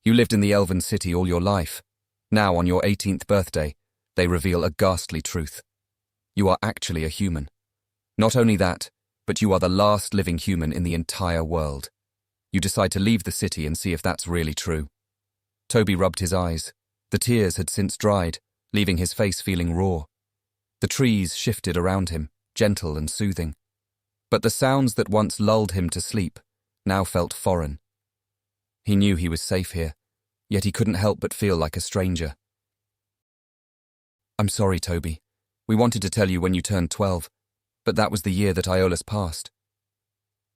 You lived in the Elven City all your life. Now, on your 18th birthday, they reveal a ghastly truth. You are actually a human. Not only that, but you are the last living human in the entire world. You decide to leave the city and see if that's really true. Toby rubbed his eyes. The tears had since dried, leaving his face feeling raw. The trees shifted around him, gentle and soothing. But the sounds that once lulled him to sleep now felt foreign. He knew he was safe here, yet he couldn't help but feel like a stranger. I'm sorry, Toby. We wanted to tell you when you turned 12, but that was the year that Iolaus passed.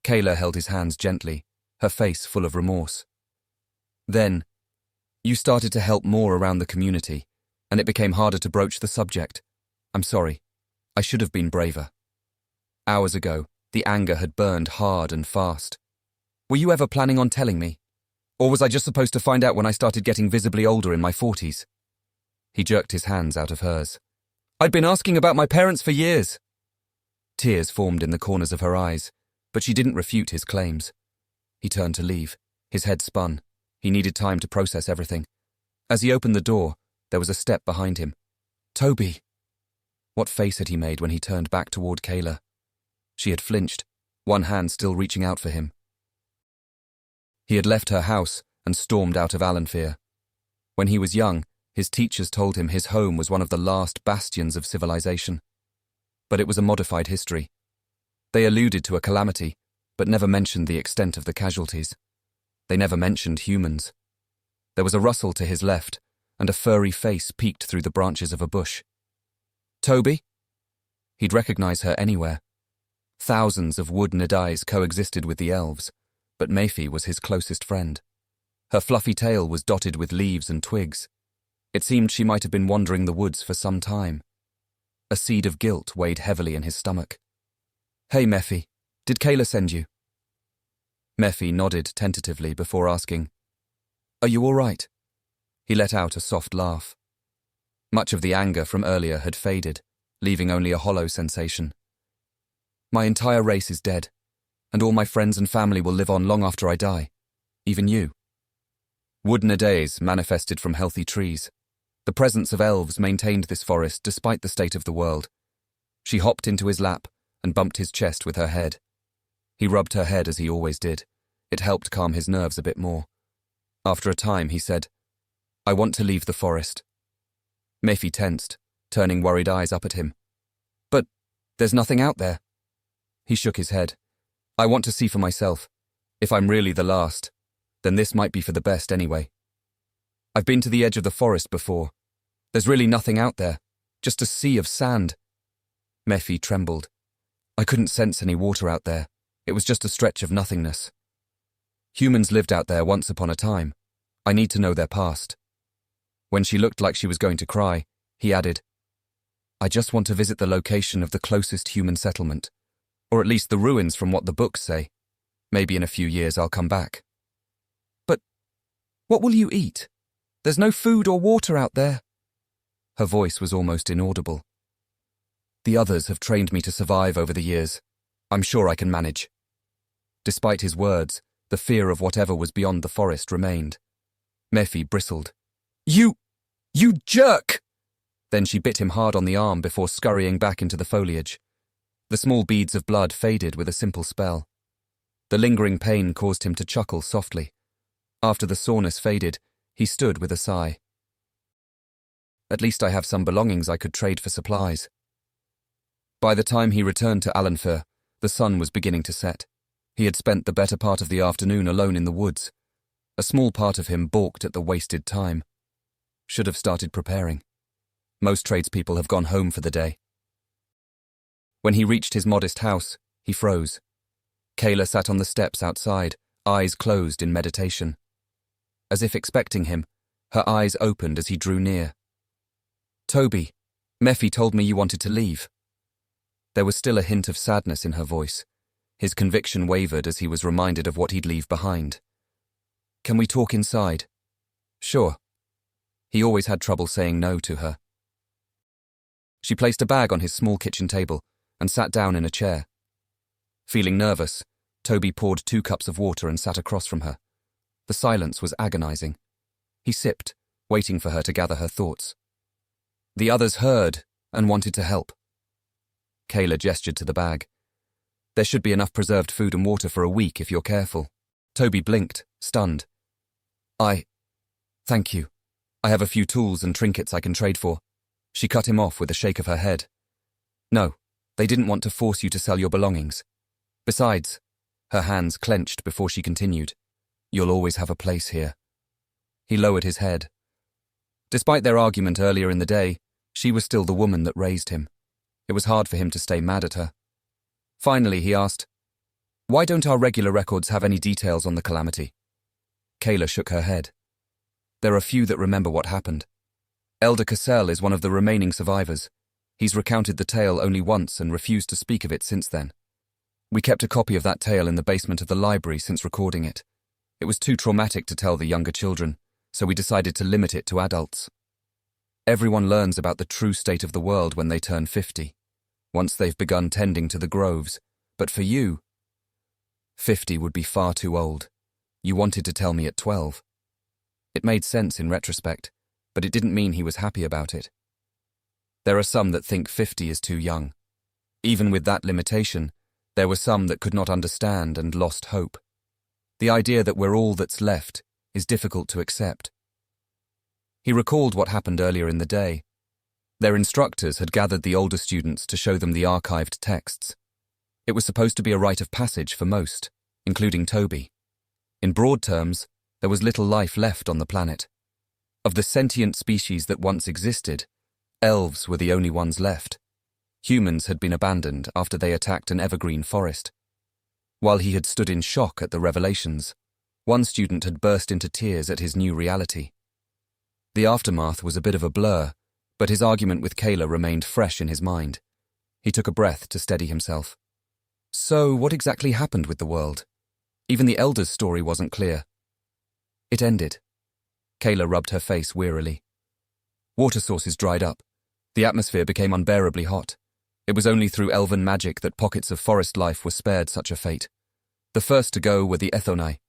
Kayla held his hands gently, her face full of remorse. Then, you started to help more around the community, and it became harder to broach the subject. I'm sorry. I should have been braver. Hours ago, the anger had burned hard and fast. Were you ever planning on telling me? Or was I just supposed to find out when I started getting visibly older in my 40s? He jerked his hands out of hers. I'd been asking about my parents for years. Tears formed in the corners of her eyes, but she didn't refute his claims. He turned to leave. His head spun. He needed time to process everything. As he opened the door, there was a step behind him. Toby! What face had he made when he turned back toward Kayla? She had flinched, one hand still reaching out for him. He had left her house and stormed out of Alanfear. When he was young, his teachers told him his home was one of the last bastions of civilization. But it was a modified history. They alluded to a calamity, but never mentioned the extent of the casualties. They never mentioned humans. There was a rustle to his left, and a furry face peeked through the branches of a bush. Toby? He'd recognize her anywhere. Thousands of wood Nadais coexisted with the elves, but Mayfi was his closest friend. Her fluffy tail was dotted with leaves and twigs. It seemed she might have been wandering the woods for some time. A seed of guilt weighed heavily in his stomach. Hey, Mephi, did Kayla send you? Mephi nodded tentatively before asking, Are you all right? He let out a soft laugh. Much of the anger from earlier had faded, leaving only a hollow sensation. My entire race is dead, and all my friends and family will live on long after I die. Even you. Wood Nadais manifested from healthy trees. The presence of elves maintained this forest despite the state of the world. She hopped into his lap and bumped his chest with her head. He rubbed her head as he always did. It helped calm his nerves a bit more. After a time, he said, I want to leave the forest. Mayfi tensed, turning worried eyes up at him. But there's nothing out there. He shook his head. I want to see for myself. If I'm really the last, then this might be for the best anyway. I've been to the edge of the forest before. There's really nothing out there, just a sea of sand. Mayfi trembled. I couldn't sense any water out there. It was just a stretch of nothingness. Humans lived out there once upon a time. I need to know their past. When she looked like she was going to cry, he added, I just want to visit the location of the closest human settlement, or at least the ruins from what the books say. Maybe in a few years I'll come back. But what will you eat? There's no food or water out there. Her voice was almost inaudible. The others have trained me to survive over the years. I'm sure I can manage. Despite his words, the fear of whatever was beyond the forest remained. Mayfi bristled. You jerk! Then she bit him hard on the arm before scurrying back into the foliage. The small beads of blood faded with a simple spell. The lingering pain caused him to chuckle softly. After the soreness faded, he stood with a sigh. At least I have some belongings I could trade for supplies. By the time he returned to Alanfear, the sun was beginning to set. He had spent the better part of the afternoon alone in the woods. A small part of him balked at the wasted time. Should have started preparing. Most tradespeople have gone home for the day. When he reached his modest house, he froze. Kayla sat on the steps outside, eyes closed in meditation. As if expecting him, her eyes opened as he drew near. Toby, Mayfi told me you wanted to leave. There was still a hint of sadness in her voice. His conviction wavered as he was reminded of what he'd leave behind. Can we talk inside? Sure. He always had trouble saying no to her. She placed a bag on his small kitchen table and sat down in a chair. Feeling nervous, Toby poured 2 cups of water and sat across from her. The silence was agonizing. He sipped, waiting for her to gather her thoughts. The others heard and wanted to help. Kayla gestured to the bag. There should be enough preserved food and water for a week if you're careful. Toby blinked, stunned. Thank you. I have a few tools and trinkets I can trade for. She cut him off with a shake of her head. No, they didn't want to force you to sell your belongings. Besides, her hands clenched before she continued, you'll always have a place here. He lowered his head. Despite their argument earlier in the day, she was still the woman that raised him. It was hard for him to stay mad at her. Finally, he asked, why don't our regular records have any details on the calamity? Kayla shook her head. There are few that remember what happened. Elder Cassell is one of the remaining survivors. He's recounted the tale only once and refused to speak of it since then. We kept a copy of that tale in the basement of the library since recording it. It was too traumatic to tell the younger children, so we decided to limit it to adults. Everyone learns about the true state of the world when they turn 50, once they've begun tending to the groves. But for you, 50 would be far too old. You wanted to tell me at 12. It made sense in retrospect, but it didn't mean he was happy about it. There are some that think 50 is too young. Even with that limitation, there were some that could not understand and lost hope. The idea that we're all that's left is difficult to accept. He recalled what happened earlier in the day. Their instructors had gathered the older students to show them the archived texts. It was supposed to be a rite of passage for most, including Toby. In broad terms, there was little life left on the planet. Of the sentient species that once existed, elves were the only ones left. Humans had been abandoned after they attacked an evergreen forest. While he had stood in shock at the revelations, one student had burst into tears at his new reality. The aftermath was a bit of a blur, but his argument with Kayla remained fresh in his mind. He took a breath to steady himself. So, what exactly happened with the world? Even the Elder's story wasn't clear. It ended. Kayla rubbed her face wearily. Water sources dried up. The atmosphere became unbearably hot. It was only through elven magic that pockets of forest life were spared such a fate. The first to go were the Ethonai.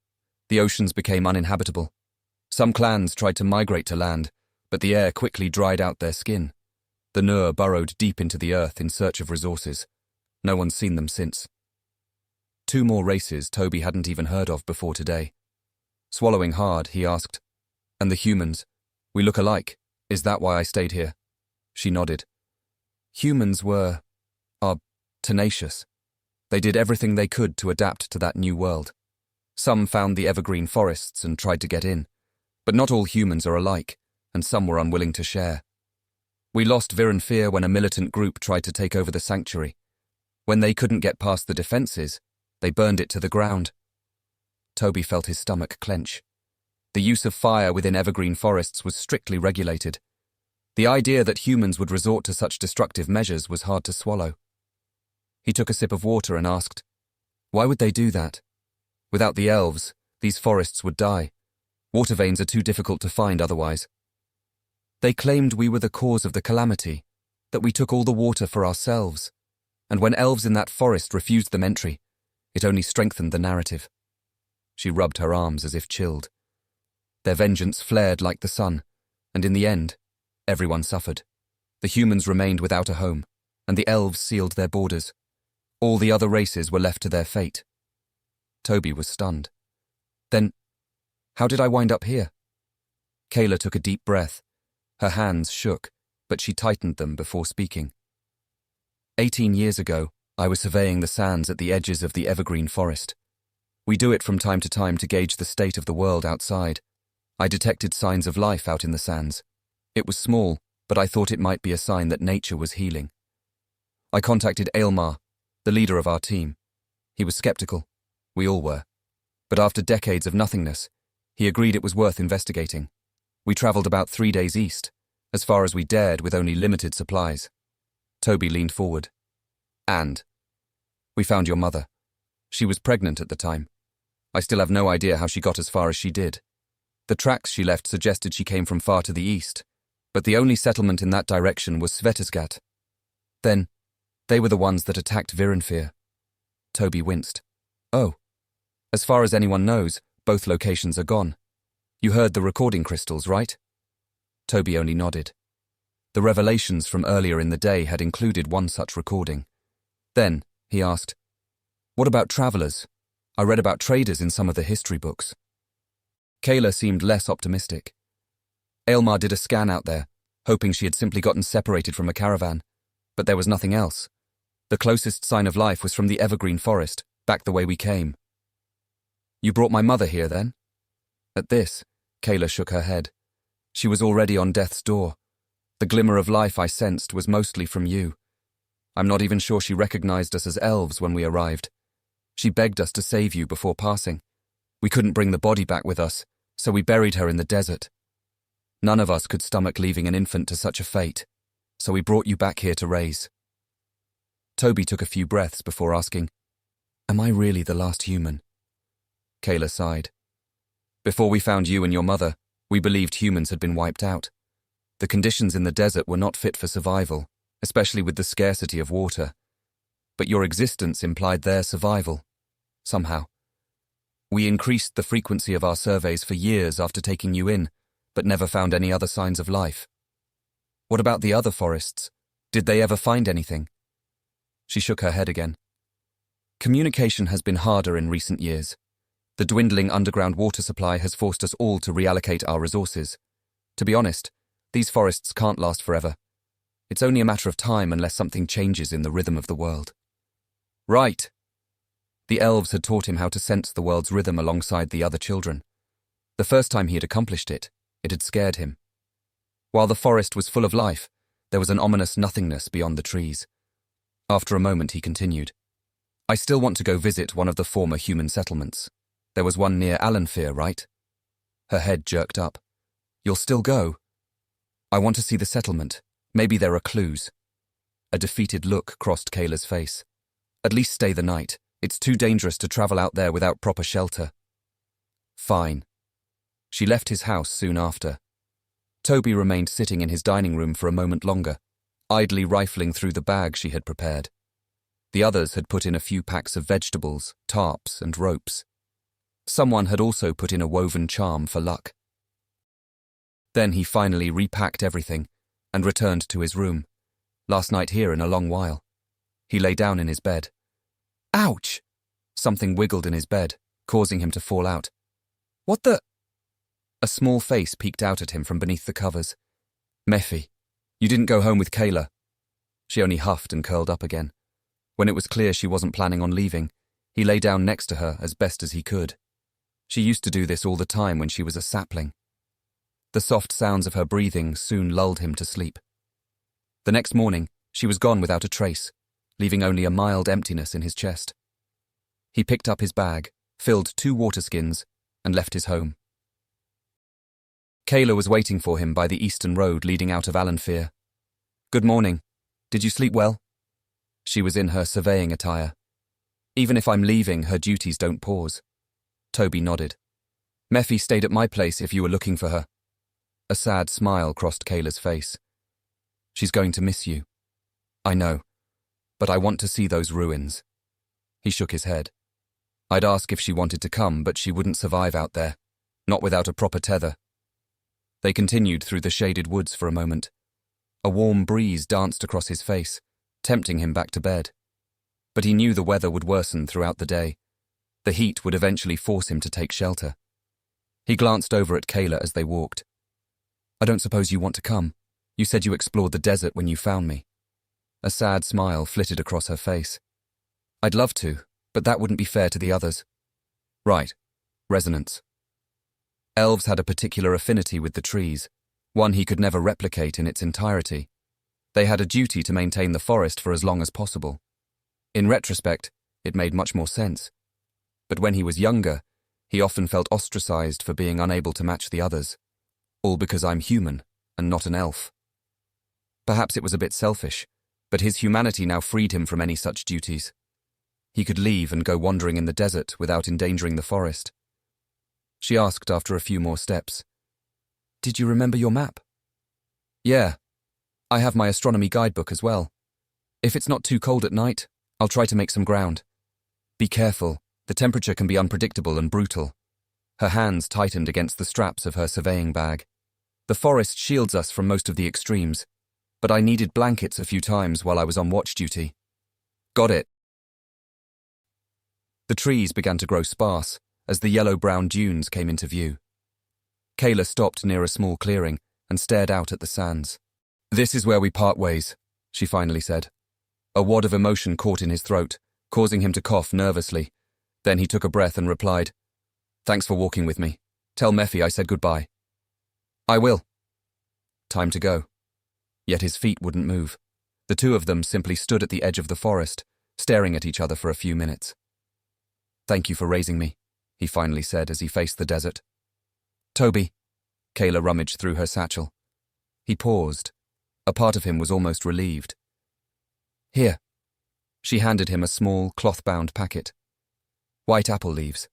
The oceans became uninhabitable. Some clans tried to migrate to land, but the air quickly dried out their skin. The Nur burrowed deep into the earth in search of resources. No one's seen them since. 2 more races Toby hadn't even heard of before today. Swallowing hard, he asked, and the humans? We look alike. Is that why I stayed here? She nodded. Humans are tenacious. They did everything they could to adapt to that new world. Some found the evergreen forests and tried to get in, but not all humans are alike, and some were unwilling to share. We lost Virenfir when a militant group tried to take over the sanctuary. When they couldn't get past the defenses, they burned it to the ground. Toby felt his stomach clench. The use of fire within evergreen forests was strictly regulated. The idea that humans would resort to such destructive measures was hard to swallow. He took a sip of water and asked, why would they do that? Without the elves, these forests would die. Water veins are too difficult to find otherwise. They claimed we were the cause of the calamity, that we took all the water for ourselves, and when elves in that forest refused them entry, it only strengthened the narrative. She rubbed her arms as if chilled. Their vengeance flared like the sun, and in the end, everyone suffered. The humans remained without a home, and the elves sealed their borders. All the other races were left to their fate. Toby was stunned. Then, how did I wind up here? Kayla took a deep breath. Her hands shook, but she tightened them before speaking. 18 years ago, I was surveying the sands at the edges of the evergreen forest. We do it from time to time to gauge the state of the world outside. I detected signs of life out in the sands. It was small, but I thought it might be a sign that nature was healing. I contacted Aylmar, the leader of our team. He was skeptical. We all were. But after decades of nothingness, he agreed it was worth investigating. We traveled about 3 days east, as far as we dared with only limited supplies. Toby leaned forward. And we found your mother. She was pregnant at the time. I still have no idea how she got as far as she did. The tracks she left suggested she came from far to the east, but the only settlement in that direction was Svetisgat. Then, they were the ones that attacked Virenfir. Toby winced. Oh. As far as anyone knows, both locations are gone. You heard the recording crystals, right? Toby only nodded. The revelations from earlier in the day had included one such recording. Then, he asked, "What about travelers? I read about traders in some of the history books." Kayla seemed less optimistic. Aylmar did a scan out there, hoping she had simply gotten separated from a caravan, but there was nothing else. The closest sign of life was from the evergreen forest, back the way we came. "You brought my mother here, then?" At this, Kayla shook her head. She was already on death's door. The glimmer of life I sensed was mostly from you. I'm not even sure she recognized us as elves when we arrived. She begged us to save you before passing. We couldn't bring the body back with us, so we buried her in the desert. None of us could stomach leaving an infant to such a fate, so we brought you back here to raise. Toby took a few breaths before asking, "Am I really the last human?" Kayla sighed. "Before we found you and your mother, we believed humans had been wiped out. The conditions in the desert were not fit for survival, especially with the scarcity of water. But your existence implied their survival, somehow. We increased the frequency of our surveys for years after taking you in, but never found any other signs of life. What about the other forests? Did they ever find anything?" She shook her head again. "Communication has been harder in recent years. The dwindling underground water supply has forced us all to reallocate our resources. To be honest, these forests can't last forever. It's only a matter of time unless something changes in the rhythm of the world." Right. The elves had taught him how to sense the world's rhythm alongside the other children. The first time he had accomplished it, it had scared him. While the forest was full of life, there was an ominous nothingness beyond the trees. After a moment, he continued, "I still want to go visit one of the former human settlements. There was one near Alanfir, right?" Her head jerked up. "You'll still go?" "I want to see the settlement. Maybe there are clues." A defeated look crossed Kayla's face. "At least stay the night. It's too dangerous to travel out there without proper shelter." "Fine." She left his house soon after. Toby remained sitting in his dining room for a moment longer, idly rifling through the bag she had prepared. The others had put in a few packs of vegetables, tarps, and ropes. Someone had also put in a woven charm for luck. Then he finally repacked everything and returned to his room. Last night here in a long while. He lay down in his bed. Ouch! Something wiggled in his bed, causing him to fall out. "What the—" A small face peeked out at him from beneath the covers. "Mephi, you didn't go home with Kayla." She only huffed and curled up again. When it was clear she wasn't planning on leaving, he lay down next to her as best as he could. She used to do this all the time when she was a sapling. The soft sounds of her breathing soon lulled him to sleep. The next morning, she was gone without a trace, leaving only a mild emptiness in his chest. He picked up his bag, filled 2 water skins, and left his home. Kayla was waiting for him by the eastern road leading out of Alanfir. "Good morning. Did you sleep well?" She was in her surveying attire. "Even if I'm leaving, her duties don't pause." Toby nodded. "Mephi stayed at my place if you were looking for her." A sad smile crossed Kayla's face. "She's going to miss you." "I know, but I want to see those ruins." He shook his head. "I'd ask if she wanted to come, but she wouldn't survive out there, not without a proper tether." They continued through the shaded woods for a moment. A warm breeze danced across his face, tempting him back to bed. But he knew the weather would worsen throughout the day. The heat would eventually force him to take shelter. He glanced over at Kayla as they walked. "I don't suppose you want to come? You said you explored the desert when you found me." A sad smile flitted across her face. "I'd love to, but that wouldn't be fair to the others." "Right. Resonance." Elves had a particular affinity with the trees, one he could never replicate in its entirety. They had a duty to maintain the forest for as long as possible. In retrospect, it made much more sense. But when he was younger, he often felt ostracized for being unable to match the others. All because I'm human, and not an elf. Perhaps it was a bit selfish, but his humanity now freed him from any such duties. He could leave and go wandering in the desert without endangering the forest. She asked after a few more steps. "Did you remember your map?" "Yeah. I have my astronomy guidebook as well. If it's not too cold at night, I'll try to make some ground. Be careful, the temperature can be unpredictable and brutal. Her hands tightened against the straps of her surveying bag. The forest shields us from most of the extremes, but I needed blankets a few times while I was on watch duty. Got it. The trees began to grow sparse as the yellow-brown dunes came into view. Kayla stopped near a small clearing and stared out at the sands. This is where we part ways, she finally said. A wad of emotion caught in his throat, causing him to cough nervously. Then he took a breath and replied, Thanks for walking with me. Tell Mephi I said goodbye. I will. Time to go. Yet his feet wouldn't move. The two of them simply stood at the edge of the forest, staring at each other for a few minutes. Thank you for raising me, he finally said as he faced the desert. Toby. Kayla rummaged through her satchel. He paused. A part of him was almost relieved. Here. She handed him a small, cloth-bound packet. White apple leaves.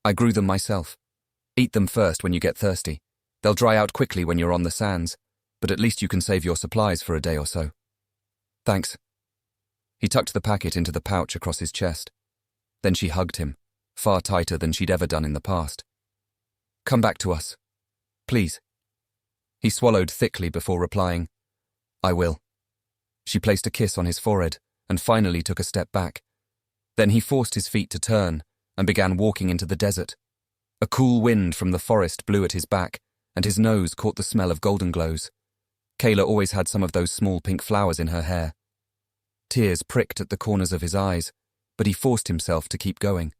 I grew them myself. Eat them first when you get thirsty. They'll dry out quickly when you're on the sands, but at least you can save your supplies for a day or so. Thanks. He tucked the packet into the pouch across his chest. Then she hugged him, far tighter than she'd ever done in the past. Come back to us. Please. He swallowed thickly before replying, I will. She placed a kiss on his forehead and finally took a step back. Then he forced his feet to turn and began walking into the desert. A cool wind from the forest blew at his back, and his nose caught the smell of golden glows. Kayla always had some of those small pink flowers in her hair. Tears pricked at the corners of his eyes, but he forced himself to keep going.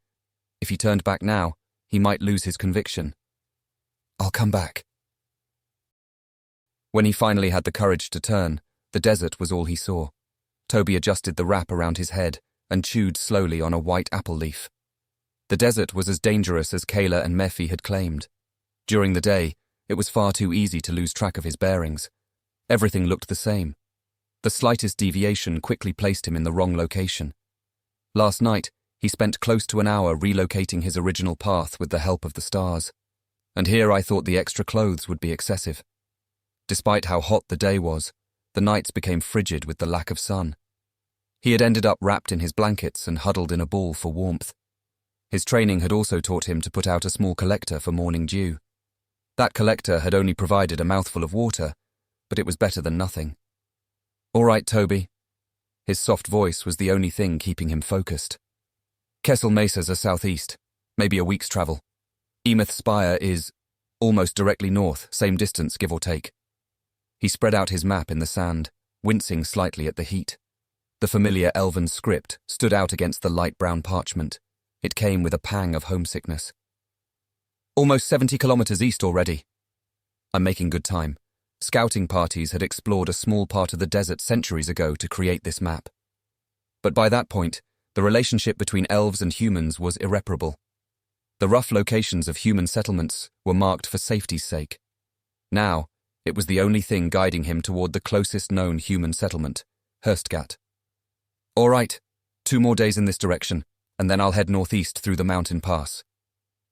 If he turned back now, he might lose his conviction. I'll come back. When he finally had the courage to turn, the desert was all he saw. Toby adjusted the wrap around his head and chewed slowly on a white apple leaf. The desert was as dangerous as Kayla and Mephi had claimed. During the day, it was far too easy to lose track of his bearings. Everything looked the same. The slightest deviation quickly placed him in the wrong location. Last night, he spent close to an hour relocating his original path with the help of the stars. And here I thought the extra clothes would be excessive. Despite how hot the day was, the nights became frigid with the lack of sun. He had ended up wrapped in his blankets and huddled in a ball for warmth. His training had also taught him to put out a small collector for morning dew. That collector had only provided a mouthful of water, but it was better than nothing. All right, Toby. His soft voice was the only thing keeping him focused. Kessel Mesas are southeast, maybe a week's travel. Emeth Spire is almost directly north, same distance, give or take. He spread out his map in the sand, wincing slightly at the heat. The familiar elven script stood out against the light brown parchment. It came with a pang of homesickness. Almost 70 kilometers east already. I'm making good time. Scouting parties had explored a small part of the desert centuries ago to create this map. But by that point, the relationship between elves and humans was irreparable. The rough locations of human settlements were marked for safety's sake. Now, it was the only thing guiding him toward the closest known human settlement, Hurstgat. All right, 2 more days in this direction, and then I'll head northeast through the mountain pass.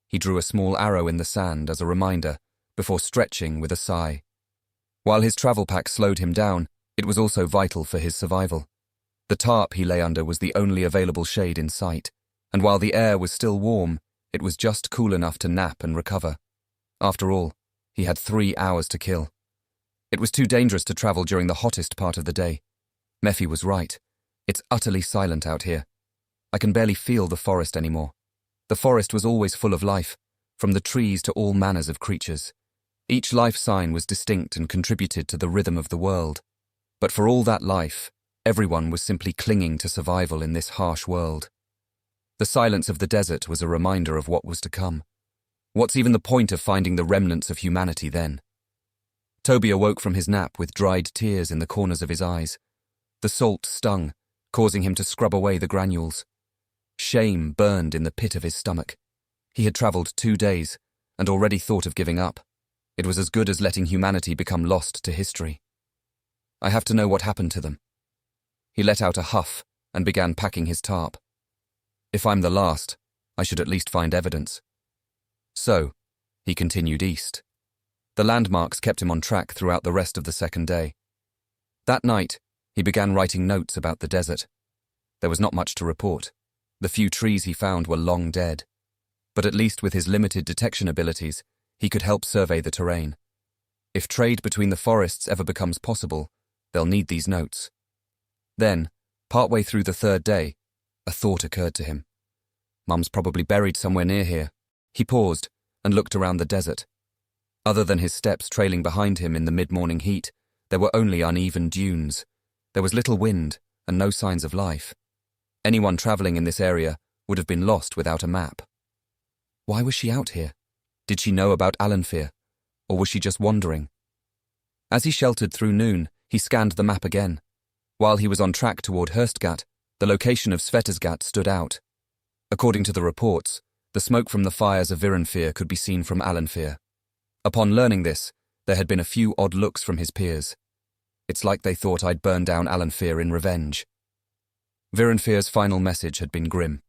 He drew a small arrow in the sand as a reminder, before stretching with a sigh. While his travel pack slowed him down, it was also vital for his survival. The tarp he lay under was the only available shade in sight, and while the air was still warm, it was just cool enough to nap and recover. After all, he had 3 hours to kill. It was too dangerous to travel during the hottest part of the day. Mephi was right. It's utterly silent out here. I can barely feel the forest anymore. The forest was always full of life, from the trees to all manners of creatures. Each life sign was distinct and contributed to the rhythm of the world. But for all that life, everyone was simply clinging to survival in this harsh world. The silence of the desert was a reminder of what was to come. What's even the point of finding the remnants of humanity then? Toby awoke from his nap with dried tears in the corners of his eyes. The salt stung, causing him to scrub away the granules. Shame burned in the pit of his stomach. He had travelled 2 days and already thought of giving up. It was as good as letting humanity become lost to history. I have to know what happened to them. He let out a huff and began packing his tarp. If I'm the last, I should at least find evidence. So, he continued east. The landmarks kept him on track throughout the rest of the second day. That night, he began writing notes about the desert. There was not much to report. The few trees he found were long dead. but at least with his limited detection abilities, he could help survey the terrain. If trade between the forests ever becomes possible, they'll need these notes. Then, partway through the third day, a thought occurred to him. Mum's probably buried somewhere near here. He paused and looked around the desert. Other than his steps trailing behind him in the mid-morning heat, there were only uneven dunes. There was little wind and no signs of life. Anyone traveling in this area would have been lost without a map. Why was she out here? Did she know about Alanfir, or was she just wandering? As he sheltered through noon, he scanned the map again. While he was on track toward Hurstgat, the location of Svetasgat stood out. According to the reports, the smoke from the fires of Virenfir could be seen from Alanfir. Upon learning this, there had been a few odd looks from his peers. It's like they thought I'd burn down Alanfir in revenge. Virenfir's final message had been grim.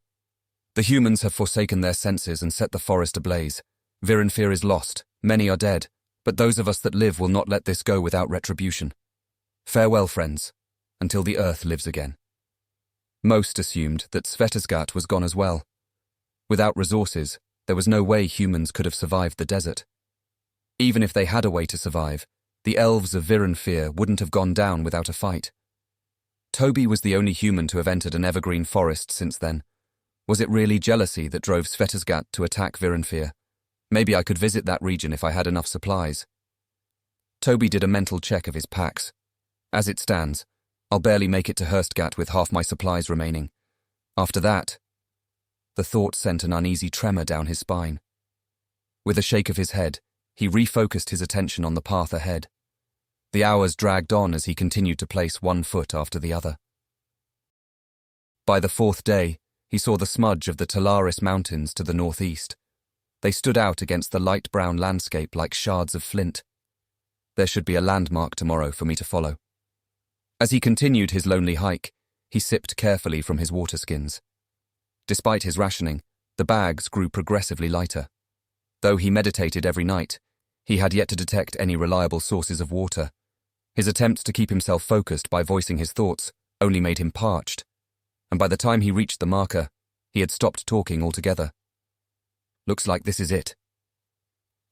The humans have forsaken their senses and set the forest ablaze. Virenfir is lost, many are dead, but those of us that live will not let this go without retribution. Farewell, friends, until the earth lives again. Most assumed that Svetasgat was gone as well. Without resources, there was no way humans could have survived the desert. Even if they had a way to survive, the elves of Virenfir wouldn't have gone down without a fight. Toby was the only human to have entered an evergreen forest since then. Was it really jealousy that drove Svetasgat to attack Virenfir? Maybe I could visit that region if I had enough supplies. Toby did a mental check of his packs. As it stands, I'll barely make it to Hurstgat with half my supplies remaining. After that, the thought sent an uneasy tremor down his spine. With a shake of his head, he refocused his attention on the path ahead. The hours dragged on as he continued to place one foot after the other. By the fourth day, he saw the smudge of the Talaris Mountains to the northeast. They stood out against the light brown landscape like shards of flint. There should be a landmark tomorrow for me to follow. As he continued his lonely hike, he sipped carefully from his water skins. Despite his rationing, the bags grew progressively lighter. Though he meditated every night, he had yet to detect any reliable sources of water. His attempts to keep himself focused by voicing his thoughts only made him parched, and by the time he reached the marker, he had stopped talking altogether. Looks like this is it.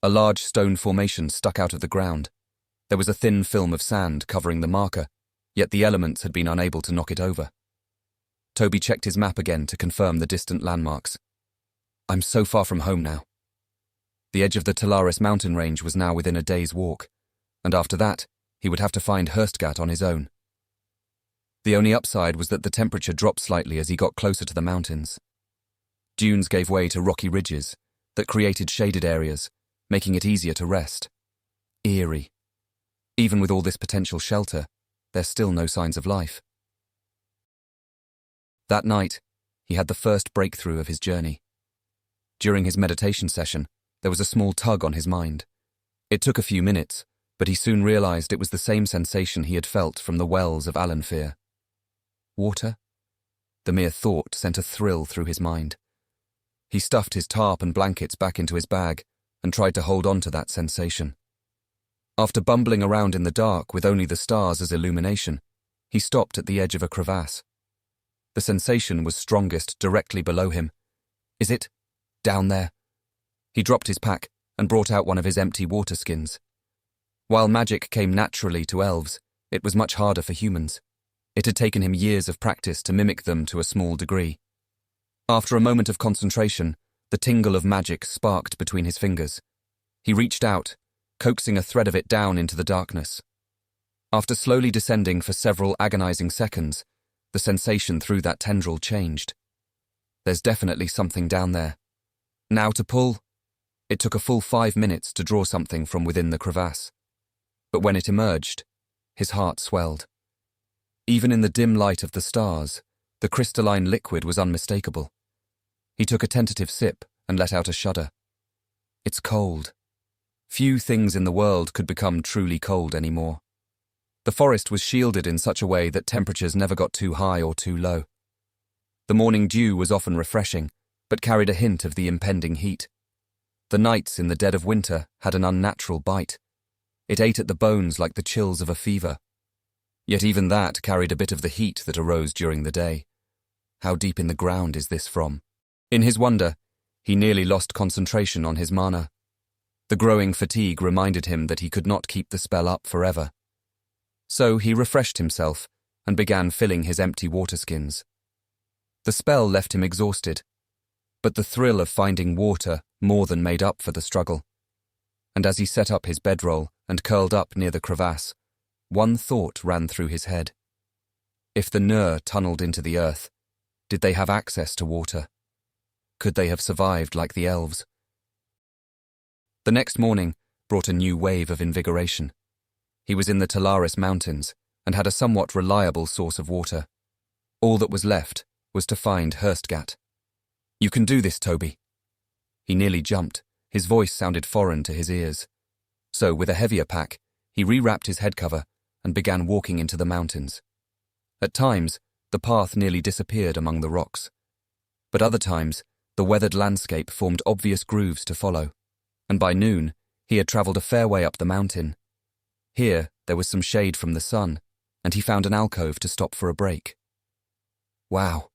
A large stone formation stuck out of the ground. There was a thin film of sand covering the marker, yet the elements had been unable to knock it over. Toby checked his map again to confirm the distant landmarks. I'm so far from home now. The edge of the Talaris mountain range was now within a day's walk, and after that, he would have to find Hurstgat on his own. The only upside was that the temperature dropped slightly as he got closer to the mountains. Dunes gave way to rocky ridges that created shaded areas, making it easier to rest. Eerie. Even with all this potential shelter, there's still no signs of life. That night, he had the first breakthrough of his journey. During his meditation session, there was a small tug on his mind. It took a few minutes, but he soon realized it was the same sensation he had felt from the wells of Alanfir. Water? The mere thought sent a thrill through his mind. He stuffed his tarp and blankets back into his bag and tried to hold on to that sensation. After bumbling around in the dark with only the stars as illumination, he stopped at the edge of a crevasse. The sensation was strongest directly below him. Is it down there? He dropped his pack and brought out one of his empty water skins. While magic came naturally to elves, it was much harder for humans. It had taken him years of practice to mimic them to a small degree. After a moment of concentration, the tingle of magic sparked between his fingers. He reached out, coaxing a thread of it down into the darkness. After slowly descending for several agonizing seconds, the sensation through that tendril changed. There's definitely something down there. Now to pull. It took a full 5 minutes to draw something from within the crevasse. But when it emerged, his heart swelled. Even in the dim light of the stars, the crystalline liquid was unmistakable. He took a tentative sip and let out a shudder. It's cold. Few things in the world could become truly cold anymore. The forest was shielded in such a way that temperatures never got too high or too low. The morning dew was often refreshing, but carried a hint of the impending heat. The nights in the dead of winter had an unnatural bite. It ate at the bones like the chills of a fever. Yet even that carried a bit of the heat that arose during the day. How deep in the ground is this from? In his wonder, he nearly lost concentration on his mana. The growing fatigue reminded him that he could not keep the spell up forever. So he refreshed himself and began filling his empty water skins. The spell left him exhausted, but the thrill of finding water more than made up for the struggle. And as he set up his bedroll and curled up near the crevasse, one thought ran through his head. If the Nur tunneled into the earth, did they have access to water? Could they have survived like the elves? The next morning brought a new wave of invigoration. He was in the Talaris Mountains and had a somewhat reliable source of water. All that was left was to find Hurstgat. "You can do this, Toby." He nearly jumped. His voice sounded foreign to his ears. So, with a heavier pack, he rewrapped his head cover and began walking into the mountains. At times, the path nearly disappeared among the rocks. But other times, the weathered landscape formed obvious grooves to follow, and by noon, he had travelled a fair way up the mountain. Here, there was some shade from the sun, and he found an alcove to stop for a break. Wow.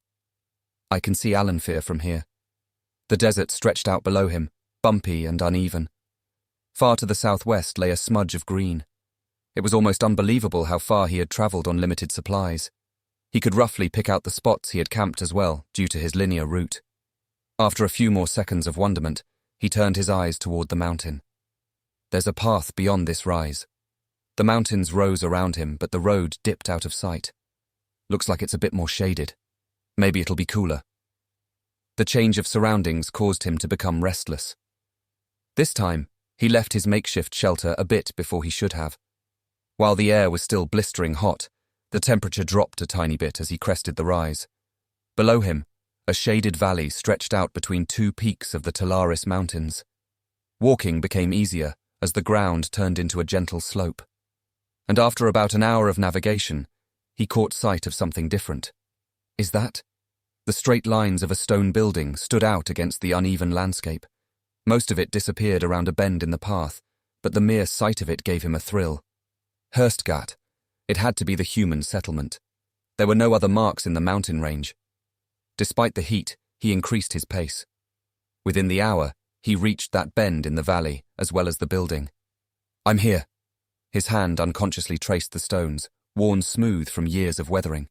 I can see Alanfir from here. The desert stretched out below him, bumpy and uneven. Far to the southwest lay a smudge of green. It was almost unbelievable how far he had travelled on limited supplies. He could roughly pick out the spots he had camped as well, due to his linear route. After a few more seconds of wonderment, he turned his eyes toward the mountain. There's a path beyond this rise. The mountains rose around him, but the road dipped out of sight. Looks like it's a bit more shaded. Maybe it'll be cooler. The change of surroundings caused him to become restless. This time, he left his makeshift shelter a bit before he should have. While the air was still blistering hot, the temperature dropped a tiny bit as he crested the rise. Below him, a shaded valley stretched out between two peaks of the Talaris Mountains. Walking became easier as the ground turned into a gentle slope. And after about an hour of navigation, he caught sight of something different. Is that? The straight lines of a stone building stood out against the uneven landscape. Most of it disappeared around a bend in the path, but the mere sight of it gave him a thrill. Hurstgat. It had to be the human settlement. There were no other marks in the mountain range. Despite the heat, he increased his pace. Within the hour, he reached that bend in the valley, as well as the building. "I'm here." His hand unconsciously traced the stones, worn smooth from years of weathering.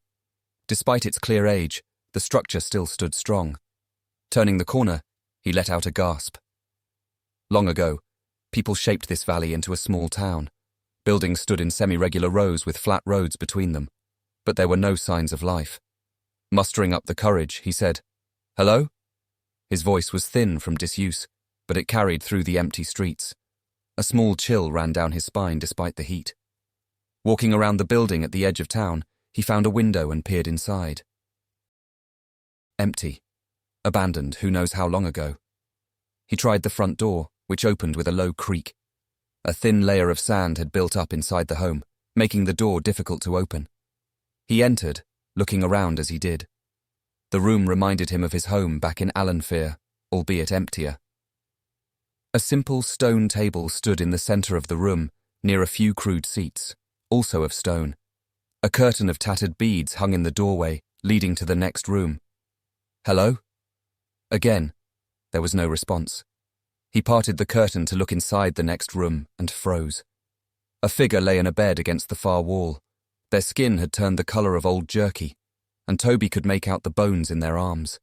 Despite its clear age, the structure still stood strong. Turning the corner, he let out a gasp. Long ago, people shaped this valley into a small town. Buildings stood in semi-regular rows with flat roads between them, but there were no signs of life. Mustering up the courage, he said, "Hello?" His voice was thin from disuse, but it carried through the empty streets. A small chill ran down his spine despite the heat. Walking around the building at the edge of town, he found a window and peered inside. Empty. Abandoned who knows how long ago. He tried the front door, which opened with a low creak. A thin layer of sand had built up inside the home, making the door difficult to open. He entered, looking around as he did. The room reminded him of his home back in Alanfir, albeit emptier. A simple stone table stood in the center of the room, near a few crude seats, also of stone. A curtain of tattered beads hung in the doorway, leading to the next room. "Hello?" Again, there was no response. He parted the curtain to look inside the next room and froze. A figure lay in a bed against the far wall. Their skin had turned the color of old jerky, and Toby could make out the bones in their arms.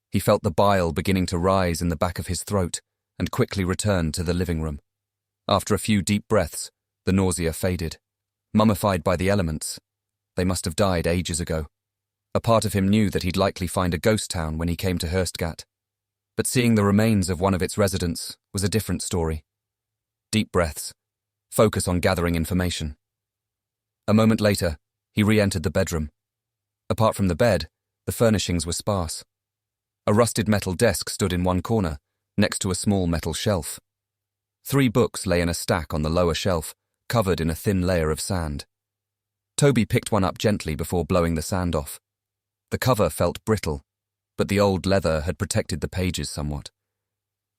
He felt the bile beginning to rise in the back of his throat and quickly returned to the living room. After a few deep breaths, the nausea faded. Mummified by the elements, they must have died ages ago. A part of him knew that he'd likely find a ghost town when he came to Hurstgat. But seeing the remains of one of its residents was a different story. Deep breaths. Focus on gathering information. A moment later, he re-entered the bedroom. Apart from the bed, the furnishings were sparse. A rusted metal desk stood in one corner, next to a small metal shelf. 3 books lay in a stack on the lower shelf, covered in a thin layer of sand. Toby picked one up gently before blowing the sand off. The cover felt brittle, but the old leather had protected the pages somewhat.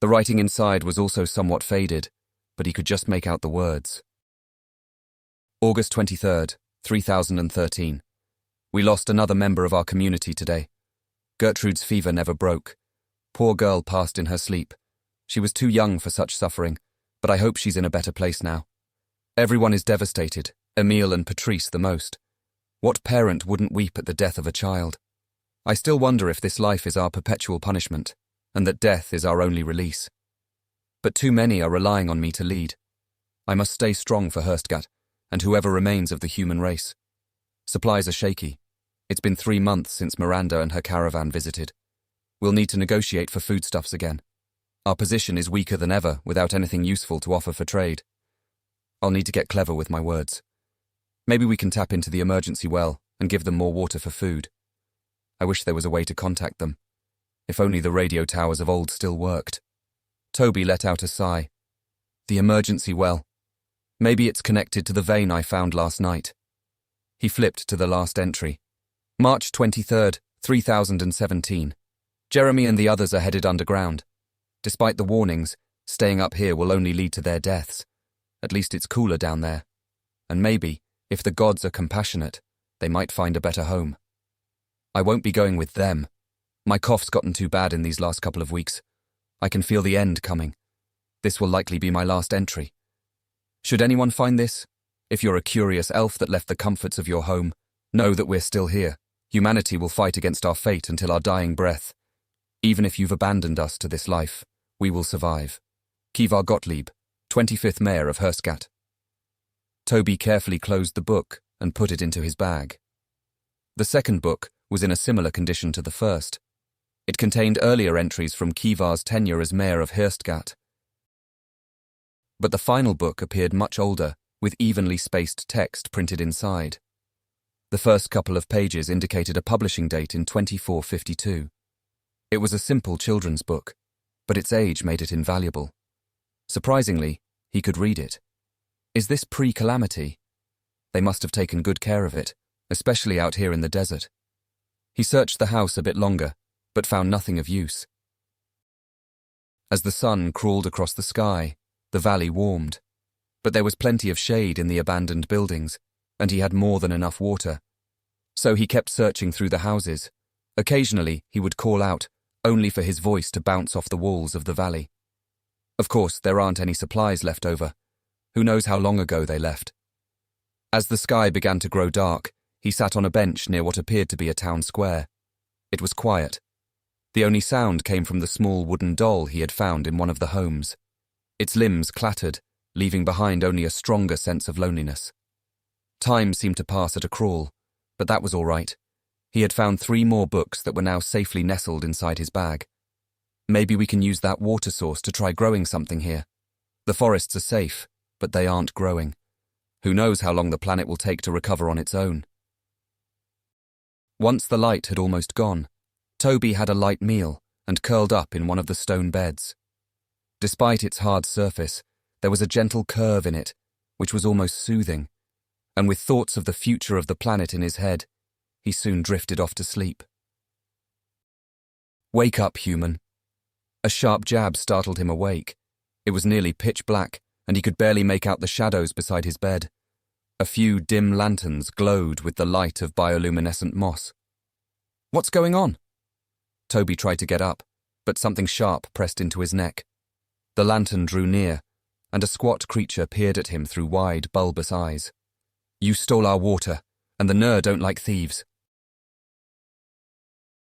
The writing inside was also somewhat faded, but he could just make out the words. August 23rd, 3013. We lost another member of our community today. Gertrude's fever never broke. Poor girl passed in her sleep. She was too young for such suffering, but I hope she's in a better place now. Everyone is devastated, Emile and Patrice the most. What parent wouldn't weep at the death of a child? I still wonder if this life is our perpetual punishment, and that death is our only release. But too many are relying on me to lead. I must stay strong for Hurstgat, and whoever remains of the human race. Supplies are shaky. It's been 3 months since Miranda and her caravan visited. We'll need to negotiate for foodstuffs again. Our position is weaker than ever without anything useful to offer for trade. I'll need to get clever with my words. Maybe we can tap into the emergency well and give them more water for food. I wish there was a way to contact them. If only the radio towers of old still worked. Toby let out a sigh. The emergency well. Maybe it's connected to the vein I found last night. He flipped to the last entry. March 23rd, 3017. Jeremy and the others are headed underground. Despite the warnings, staying up here will only lead to their deaths. At least it's cooler down there. And maybe, if the gods are compassionate, they might find a better home. I won't be going with them. My cough's gotten too bad in these last couple of weeks. I can feel the end coming. This will likely be my last entry. Should anyone find this? If you're a curious elf that left the comforts of your home, know that we're still here. Humanity will fight against our fate until our dying breath. Even if you've abandoned us to this life, we will survive. Kivar Gottlieb, 25th Mayor of Hurstgat. Toby carefully closed the book and put it into his bag. The second book was in a similar condition to the first. It contained earlier entries from Kivar's tenure as Mayor of Hurstgat. But the final book appeared much older, with evenly spaced text printed inside. The first couple of pages indicated a publishing date in 2452. It was a simple children's book, but its age made it invaluable. Surprisingly, he could read it. Is this pre-calamity? They must have taken good care of it, especially out here in the desert. He searched the house a bit longer, but found nothing of use. As the sun crawled across the sky, the valley warmed. But there was plenty of shade in the abandoned buildings, and he had more than enough water. So he kept searching through the houses. Occasionally, he would call out, only for his voice to bounce off the walls of the valley. Of course, there aren't any supplies left over. Who knows how long ago they left? As the sky began to grow dark, he sat on a bench near what appeared to be a town square. It was quiet. The only sound came from the small wooden doll he had found in one of the homes. Its limbs clattered, leaving behind only a stronger sense of loneliness. Time seemed to pass at a crawl, but that was all right. He had found 3 more books that were now safely nestled inside his bag. Maybe we can use that water source to try growing something here. The forests are safe, but they aren't growing. Who knows how long the planet will take to recover on its own? Once the light had almost gone, Toby had a light meal and curled up in one of the stone beds. Despite its hard surface, there was a gentle curve in it, which was almost soothing, and with thoughts of the future of the planet in his head, he soon drifted off to sleep. Wake up, human. A sharp jab startled him awake. It was nearly pitch black, and he could barely make out the shadows beside his bed. A few dim lanterns glowed with the light of bioluminescent moss. What's going on? Toby tried to get up, but something sharp pressed into his neck. The lantern drew near, and a squat creature peered at him through wide, bulbous eyes. You stole our water, and the Ner don't like thieves.